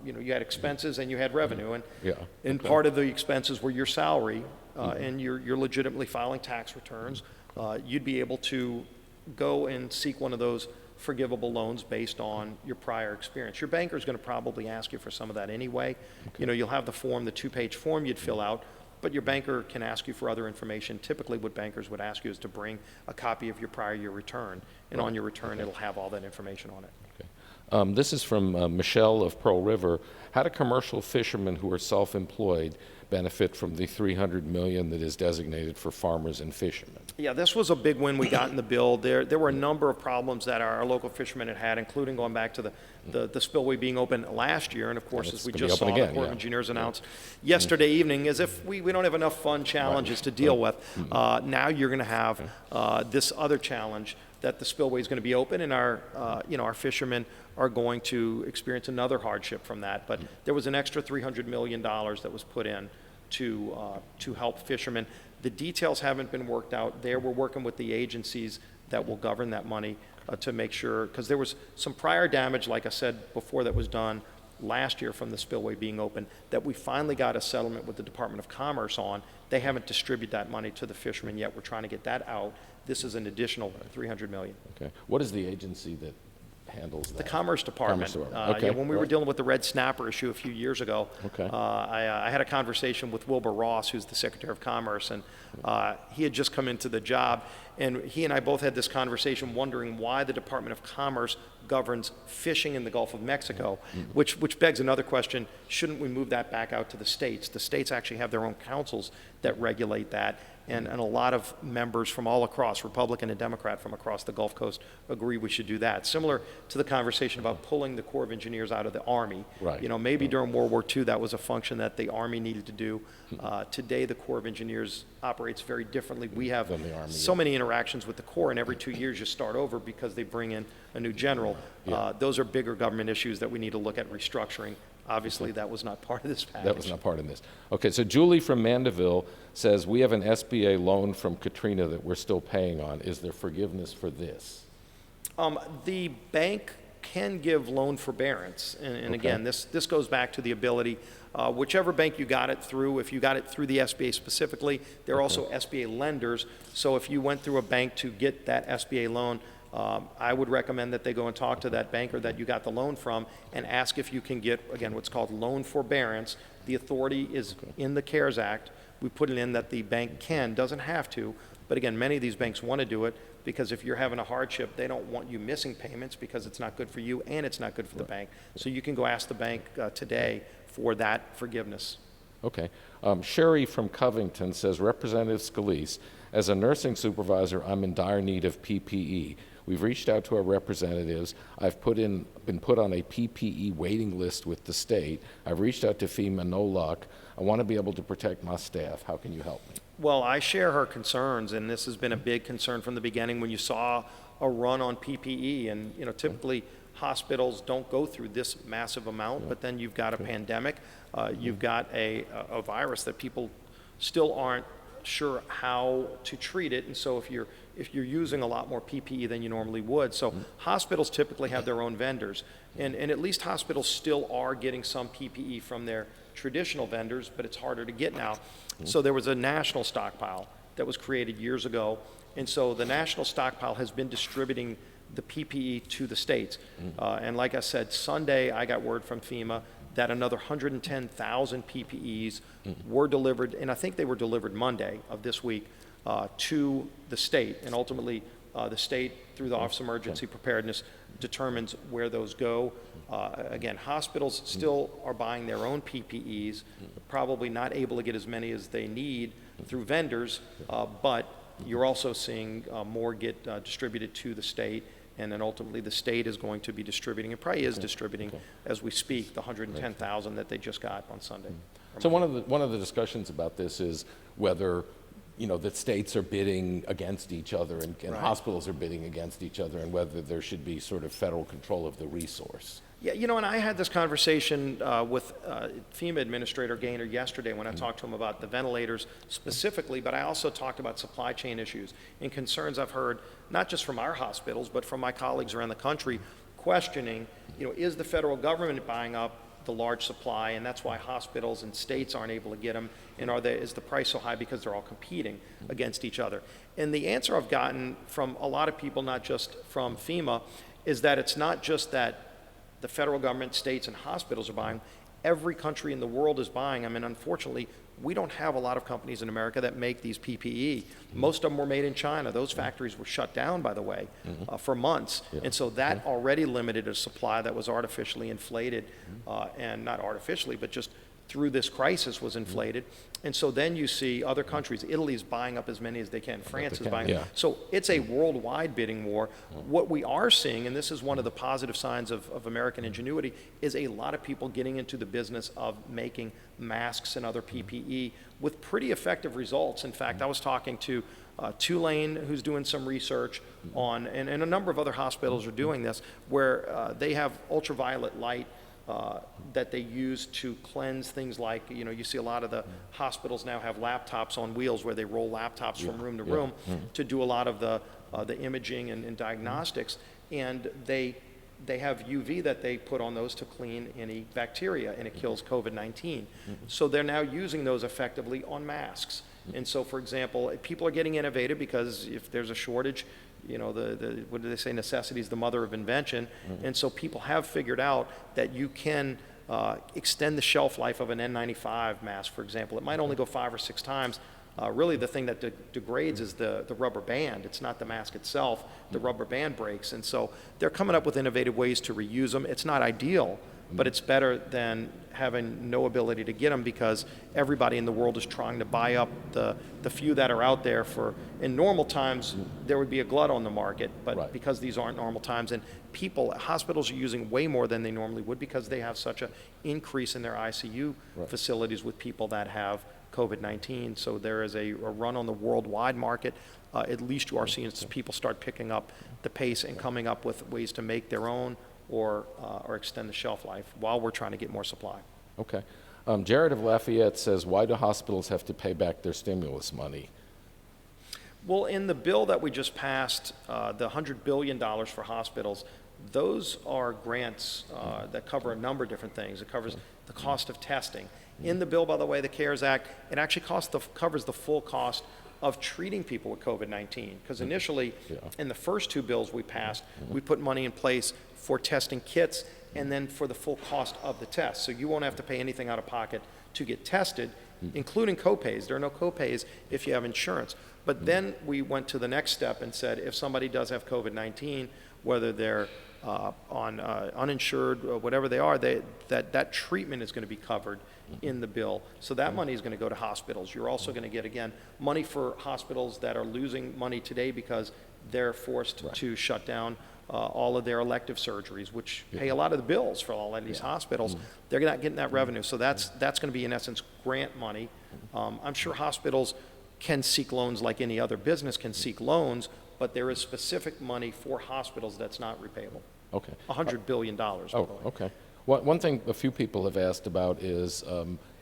you know, you had expenses and you had revenue, and Yeah, and okay. part of the expenses were your salary, and you're legitimately filing tax returns, you'd be able to go and seek one of those forgivable loans based on your prior experience. Your banker's going to probably ask you for some of that anyway. You know, you'll have the form, the two-page form you'd fill out, but your banker can ask you for other information. Typically, what bankers would ask you is to bring a copy of your prior year return, and on your return, it'll have all that information on it. Okay. This is from Michelle of Pearl River. How do commercial fishermen who are self-employed benefit from the $300 million that is designated for farmers and fishermen? Yeah, this was a big win we got in the bill. There were a number of problems that our local fishermen had, including going back to the spillway being open last year. And of course, it's as we gonna be just saw, open the again, Corps of yeah. Engineers announced yesterday evening, as if we don't have enough fun challenges to deal with. Now you're going to have this other challenge that the spillway is going to be open, and our fishermen are going to experience another hardship from that. But there was an extra $300 million that was put in to help fishermen. The details haven't been worked out there. We're working with the agencies that will govern that money to make sure, because there was some prior damage, like I said before, that was done last year from the spillway being open, that we finally got a settlement with the Department of Commerce on. They haven't distributed that money to the fishermen yet. We're trying to get that out. This is an additional $300 million. Okay. What is the agency that handles that? The Commerce Department. Commerce Department. Okay. Yeah, when we were dealing with the red snapper issue a few years ago, Okay. I had a conversation with Wilbur Ross, who's the Secretary of Commerce, and he had just come into the job, and he and I both had this conversation wondering why the Department of Commerce governs fishing in the Gulf of Mexico, which begs another question: shouldn't we move that back out to the states? The states actually have their own councils that regulate that. And a lot of members from all across, Republican and Democrat from across the Gulf Coast, agree we should do that. Similar to the conversation about pulling the Corps of Engineers out of the Army. Right. You know, maybe during World War II that was a function that the Army needed to do. Today the Corps of Engineers operates very differently. We have Than the Army, so many interactions with the Corps, and every 2 years you start over because they bring in a new general. Those are bigger government issues that we need to look at restructuring. Obviously, that was not part of this package. That was not part of this. Okay, so Julie from Mandeville says, we have an SBA loan from Katrina that we're still paying on. Is there forgiveness for this? The bank can give loan forbearance, and again, this goes back to the ability, whichever bank you got it through, if you got it through the SBA specifically, there are also SBA lenders, so if you went through a bank to get that SBA loan, I would recommend that they go and talk to that banker that you got the loan from and ask if you can get, again, what's called loan forbearance. The authority is in the CARES Act. We put it in that the bank doesn't have to, but again, many of these banks want to do it because if you're having a hardship, they don't want you missing payments because it's not good for you and it's not good for the bank. So you can go ask the bank today for that forgiveness. Okay. Sherry from Covington says, Representative Scalise, as a nursing supervisor, I'm in dire need of PPE. We've reached out to our representatives. I've been put on a PPE waiting list with the state. I've reached out to FEMA, NOLA.com. I want to be able to protect my staff. How can you help me? Well, I share her concerns, and this has been a big concern from the beginning when you saw a run on PPE. And, you know, typically hospitals don't go through this massive amount, but then you've got a pandemic. You've got a virus that people still aren't sure how to treat it, and so if you're using a lot more PPE than you normally would. So hospitals typically have their own vendors, and at least hospitals still are getting some PPE from their traditional vendors, but it's harder to get now. So there was a national stockpile that was created years ago, and so the national stockpile has been distributing the PPE to the states. And like I said, Sunday I got word from FEMA that another 110,000 PPEs were delivered, and I think they were delivered Monday of this week, to the state. And ultimately, the state, through the Office of Emergency Preparedness, determines where those go. Again, hospitals still are buying their own PPEs, probably not able to get as many as they need through vendors, but you're also seeing more get distributed to the state. And then ultimately the state is going to be distributing, and probably is distributing as we speak, the 110,000 that they just got on Sunday. So one of the discussions about this is whether that states are bidding against each other and Right. hospitals are bidding against each other, and whether there should be sort of federal control of the resource. Yeah, and I had this conversation with FEMA Administrator Gaynor yesterday when I talked to him about the ventilators specifically, but I also talked about supply chain issues and concerns I've heard, not just from our hospitals, but from my colleagues around the country, questioning, is the federal government buying up the large supply, and that's why hospitals and states aren't able to get them, and is the price so high because they're all competing against each other? And the answer I've gotten from a lot of people, not just from FEMA, is that it's not just that the federal government, states, and hospitals are buying. Every country in the world is buying. I mean, unfortunately, we don't have a lot of companies in America that make these PPE. Most of them were made in China. Those factories were shut down, by the way, for months. Yeah. And so that already limited a supply that was artificially inflated, and not artificially, but just through this crisis was inflated. And so then you see other countries, Italy's buying up as many as they can, France is buying. Yeah. So it's a worldwide bidding war. What we are seeing, and this is one of the positive signs of American ingenuity, is a lot of people getting into the business of making masks and other PPE with pretty effective results. In fact, I was talking to Tulane, who's doing some research on, and a number of other hospitals are doing this, where they have ultraviolet light that they use to cleanse things like, you see a lot of the hospitals now have laptops on wheels where they roll laptops from room to room to do a lot of the imaging and diagnostics, and they have UV that they put on those to clean any bacteria, and it kills COVID-19. So they're now using those effectively on masks. And so, for example, people are getting innovative because if there's a shortage, what do they say, necessity is the mother of invention. And so people have figured out that you can extend the shelf life of an N95 mask, for example. It might only go 5 or 6 times. Really, the thing that degrades is the rubber band. It's not the mask itself. The rubber band breaks. And so they're coming up with innovative ways to reuse them. It's not ideal, but it's better than having no ability to get them, because everybody in the world is trying to buy up the few that are out there. In normal times, there would be a glut on the market, but because these aren't normal times, and hospitals are using way more than they normally would because they have such an increase in their ICU facilities with people that have COVID-19. So there is a run on the worldwide market. At least you are seeing people start picking up the pace and coming up with ways to make their own or extend the shelf life while we're trying to get more supply. Okay. Jared of Lafayette says, why do hospitals have to pay back their stimulus money? Well, in the bill that we just passed, the $100 billion for hospitals, those are grants that cover a number of different things. It covers the cost of testing. In the bill, by the way, the CARES Act, it actually covers the full cost of treating people with COVID-19. Because initially, in the first 2 bills we passed, we put money in place for testing kits and then for the full cost of the test. So you won't have to pay anything out of pocket to get tested, including copays. There are no copays if you have insurance. But then we went to the next step and said, if somebody does have COVID-19, whether they're on uninsured or whatever they are, that treatment is going to be covered in the bill. So that money is going to go to hospitals. You're also going to get, again, money for hospitals that are losing money today because they're forced to shut down all of their elective surgeries, which pay a lot of the bills for all of these hospitals. They're not getting that revenue. So that's going to be, in essence, grant money. I'm sure hospitals can seek loans like any other business can seek loans, but there is specific money for hospitals that's not repayable. Okay. $100 billion. Oh, okay. One thing a few people have asked about is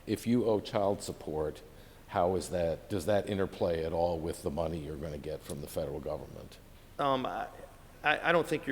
if you owe child support, how is that? Does that interplay at all with the money you're going to get from the federal government? I don't think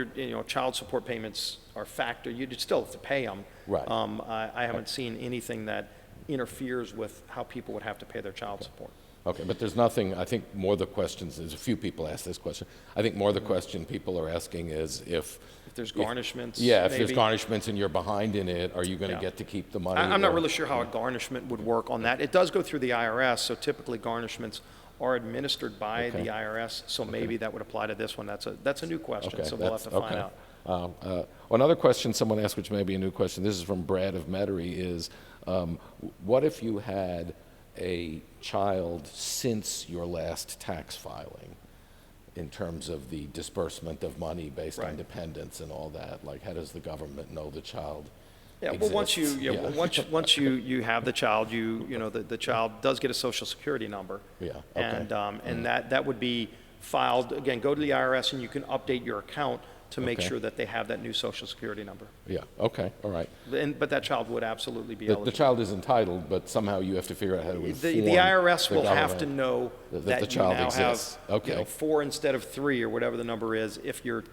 child support payments are factored. You'd still have to pay them. Right. I haven't seen anything that interferes with how people would have to pay their child support. Okay, but there's nothing, I think more the questions, there's a few people ask this question. I think more the question people are asking is if there's garnishments. If there's garnishments and you're behind in it, are you going to get to keep the money? I'm not really sure how a garnishment would work on that. It does go through the IRS, so typically garnishments are administered by the IRS, so maybe that would apply to this one. That's a new question, so we'll have to find out. Another question someone asked, which may be a new question, this is from Brad of Metairie, is what if you had a child since your last tax filing in terms of the disbursement of money based on dependents and all that? Like, how does the government know the child Yeah, well, exists. once you have the child, the child does get a Social Security number. Yeah, okay. And that would be filed, again, go to the IRS and you can update your account to make Okay. sure that they have that new Social Security number. Yeah, okay, all right. But that child would absolutely be The eligible. child is entitled, but somehow you have to figure out how to inform The IRS the will have to government know that that the you child now exists. have, Okay. 4 instead of 3 or whatever the number is, if your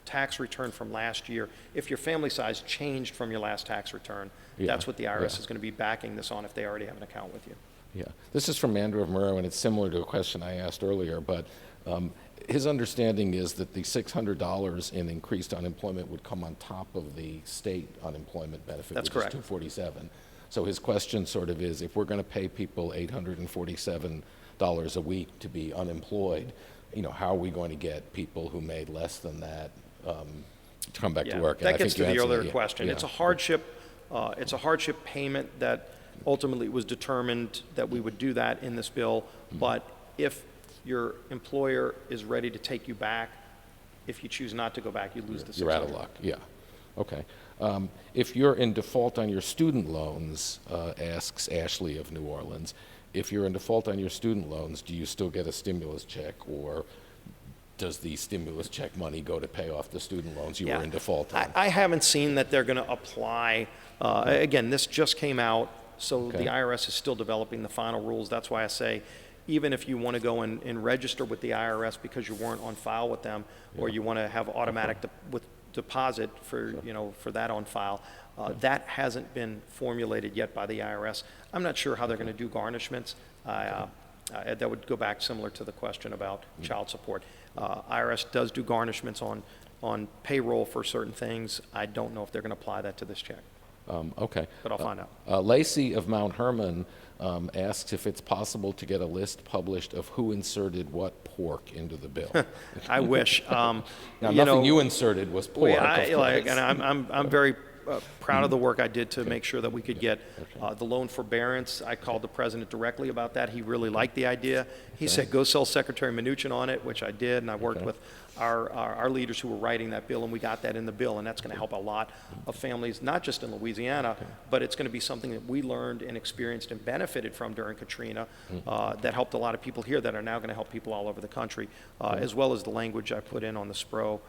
tax return from last year, if your family size changed from your last tax return, Yeah, that's what the IRS yeah. is going to be backing this on if they already have an account with you. Yeah, this is from Andrew of Murrow, and it's similar to a question I asked earlier, but his understanding is that the $600 in increased unemployment would come on top of the state unemployment benefit, That's which correct. is $247. So his question sort of is, if we're going to pay people $847 a week to be unemployed, how are we going to get people who made less than that to come back to work? And I That gets think to you the answered other that, question. yeah. It's a hardship payment that ultimately was determined that we would do that in this bill. But if your employer is ready to take you back, if you choose not to go back, you lose the $600. You're out of luck, yeah. Okay. If you're in default on your student loans, asks Ashley of New Orleans, if you're in default on your student loans, do you still get a stimulus check, or does the stimulus check money go to pay off the student loans you were in default on? I haven't seen that they're going to apply. Again, this just came out, so Okay. the IRS is still developing the final rules. That's why I say, even if you want to go and register with the IRS because you weren't on file with them, or you want to have automatic deposit for that on file, that hasn't been formulated yet by the IRS. I'm not sure how they're going to do garnishments. That would go back similar to the question about child support. IRS does do garnishments on payroll for certain things. I don't know if they're going to apply that to this check, Okay. but I'll find out. Lacey of Mount Hermon asks if it's possible to get a list published of who inserted what pork into the bill. I wish. Now, nothing you inserted was pork, of course. And I'm very proud of the work I did to make sure that we could get the loan forbearance. I called the president directly about that. He really liked the idea. He said, go sell Secretary Mnuchin on it, which I did, and I worked with our leaders who were writing that bill, and we got that in the bill, and that's going to help a lot of families, not just in Louisiana, but it's going to be something that we learned and experienced and benefited from during Katrina that helped a lot of people here that are now going to help people all over the country, as well as the language I put in on the SPRO.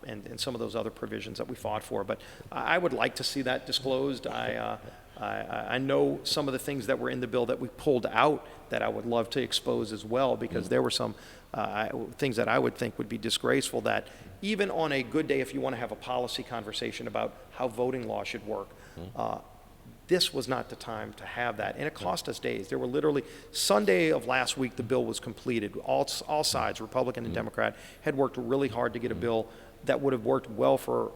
And some of those other provisions that we fought for. But I would like to see that disclosed. I know some of the things that were in the bill that we pulled out that I would love to expose as well, because there were some things that I would think would be disgraceful, that even on a good day, if you want to have a policy conversation about how voting law should work, this was not the time to have that, and it cost us days. There were literally, Sunday of last week, the bill was completed. All sides, Republican and Democrat, had worked really hard to get a bill that would have worked well for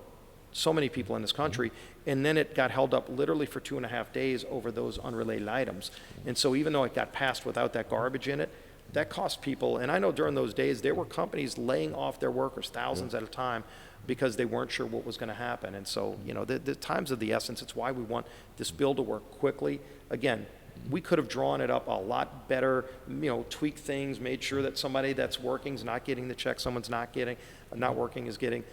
so many people in this country, and then it got held up literally for 2.5 days over those unrelated items. And so even though it got passed without that garbage in it, that cost people, and I know during those days, there were companies laying off their workers, thousands at a time, because they weren't sure what was going to happen. And so, the time's of the essence. It's why we want this bill to work quickly. Again, we could have drawn it up a lot better, tweaked things, made sure that somebody that's working is not getting the check, someone's not working is getting.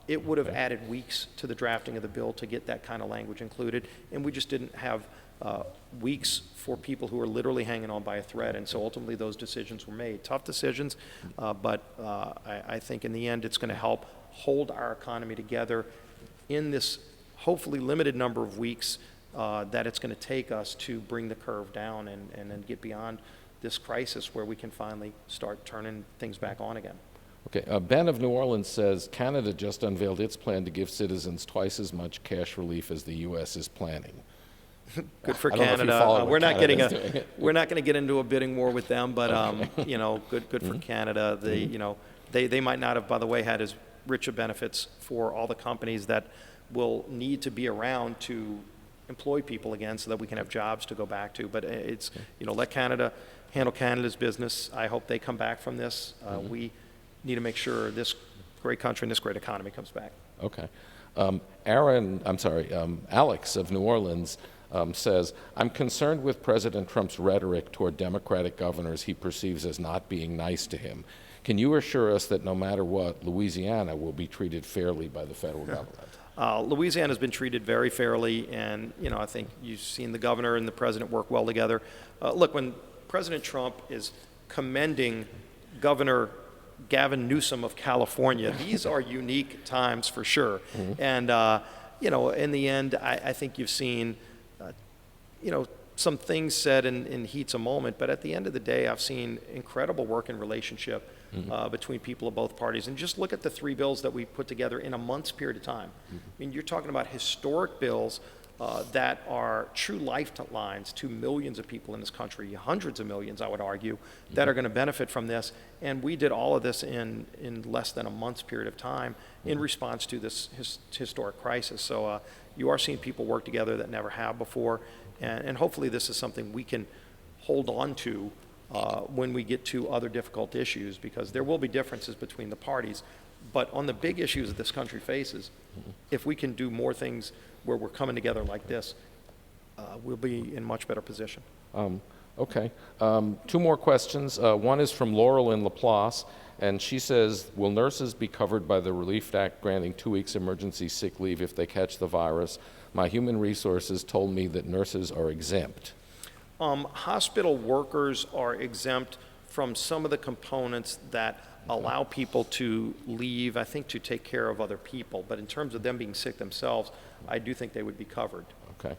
It would have added weeks to the drafting of the bill to get that kind of language included, and we just didn't have weeks for people who are literally hanging on by a thread. And so ultimately those decisions were made. Tough decisions, but I think in the end it's going to help hold our economy together in this hopefully limited number of weeks that it's going to take us to bring the curve down and then get beyond this crisis where we can finally start turning things back on again. Okay, Ben of New Orleans says, Canada just unveiled its plan to give citizens twice as much cash relief as the U.S. is planning. Good for I don't know if you Canada. follow We're what not Canada's doing. we're not going to get into a bidding war with them, but good for Canada. They might not have, by the way, had as rich of benefits for all the companies that will need to be around to employ people again, so that we can have jobs to go back to. But it's let Canada handle Canada's business. I hope they come back from this. We need to make sure this great country and this great economy comes back. Okay. Alex of New Orleans says, I'm concerned with President Trump's rhetoric toward Democratic governors he perceives as not being nice to him. Can you assure us that no matter what, Louisiana will be treated fairly by the federal government? Louisiana has been treated very fairly, and I think you've seen the governor and the president work well together. Look, when President Trump is commending Governor Gavin Newsom of California, these are unique times for sure. And in the end, I think you've seen some things said in heat's a moment, but at the end of the day, I've seen incredible work and relationship between people of both parties. And just look at the 3 bills that we put together in a month's period of time. I mean, you're talking about historic bills that are true lifelines to millions of people in this country, hundreds of millions, I would argue, that are going to benefit from this. And we did all of this in less than a month's period of time in response to this historic crisis. So you are seeing people work together that never have before. And hopefully this is something we can hold on to when we get to other difficult issues, because there will be differences between the parties. But on the big issues that this country faces, if we can do more things where we're coming together like this, we'll be in much better position. Okay. 2 more questions. One is from Laurel in Laplace, and she says, will nurses be covered by the Relief Act granting 2 weeks emergency sick leave if they catch the virus? My human resources told me that nurses are exempt. Hospital workers are exempt from some of the components that allow people to leave, I think, to take care of other people. But in terms of them being sick themselves, I do think they would be covered. Okay.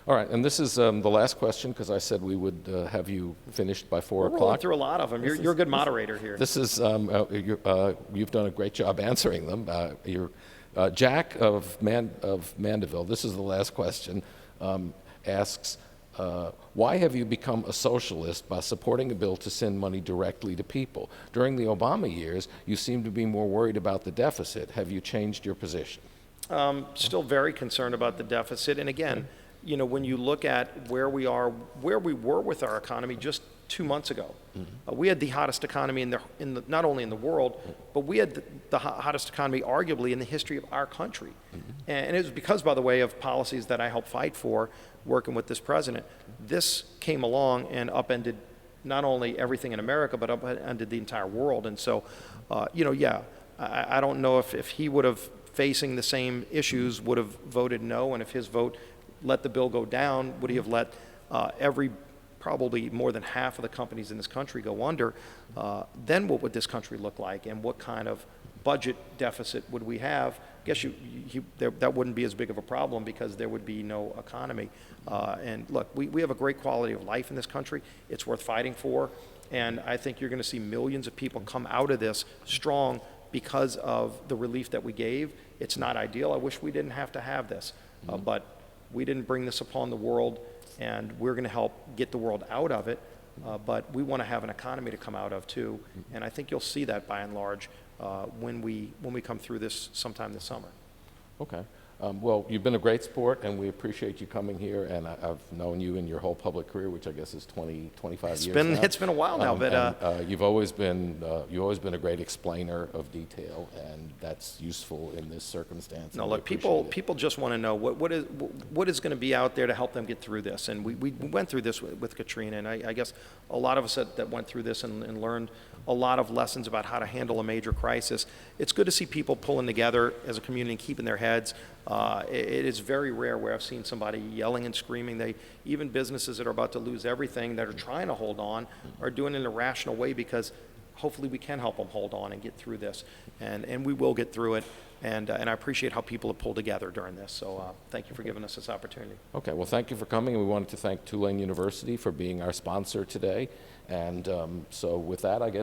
All right, and this is the last question, because I said we would have you finished by 4 We're o'clock. rolling through a lot of them. You're a good moderator here. This is, you've done a great job answering them. Jack of Mandeville, this is the last question, asks, why have you become a socialist by supporting a bill to send money directly to people? During the Obama years, you seem to be more worried about the deficit. Have you changed your position? Still very concerned about the deficit. And again, when you look at where we are, where we were with our economy just 2 months ago, we had the hottest economy not only in the world, but we had the hottest economy arguably in the history of our country. And it was because, by the way, of policies that I helped fight for working with this president. This came along and upended not only everything in America, but upended the entire world. And so, I don't know if he would have, facing the same issues, would have voted no, and if his vote let the bill go down, would he have let probably more than half of the companies in this country go under, then what would this country look like, and what kind of budget deficit would we have? I guess that wouldn't be as big of a problem, because there would be no economy. And look, we have a great quality of life in this country. It's worth fighting for, and I think you're going to see millions of people come out of this strong because of the relief that we gave. It's not ideal. I wish we didn't have to have this, but we didn't bring this upon the world, and we're going to help get the world out of it. But we want to have an economy to come out of too, and I think you'll see that by and large when we come through this sometime this summer. Okay. Well, you've been a great sport, and we appreciate you coming here, and I've known you in your whole public career, which I guess is 25 years now. It's been a while now, but you've always been a great explainer of detail, and that's useful in this circumstance. No, look, people just want to know what is going to be out there to help them get through this, and we went through this with Katrina, and I guess a lot of us that went through this and learned a lot of lessons about how to handle a major crisis. It's good to see people pulling together as a community and keeping their heads. It is very rare where I've seen somebody yelling and screaming. Even businesses that are about to lose everything, that are trying to hold on, are doing it in a rational way, because hopefully we can help them hold on and get through this. And we will get through it. And I appreciate how people have pulled together during this. So thank you for giving us this opportunity. Okay, well, thank you for coming. And we wanted to thank Tulane University for being our sponsor today. And so with that, I guess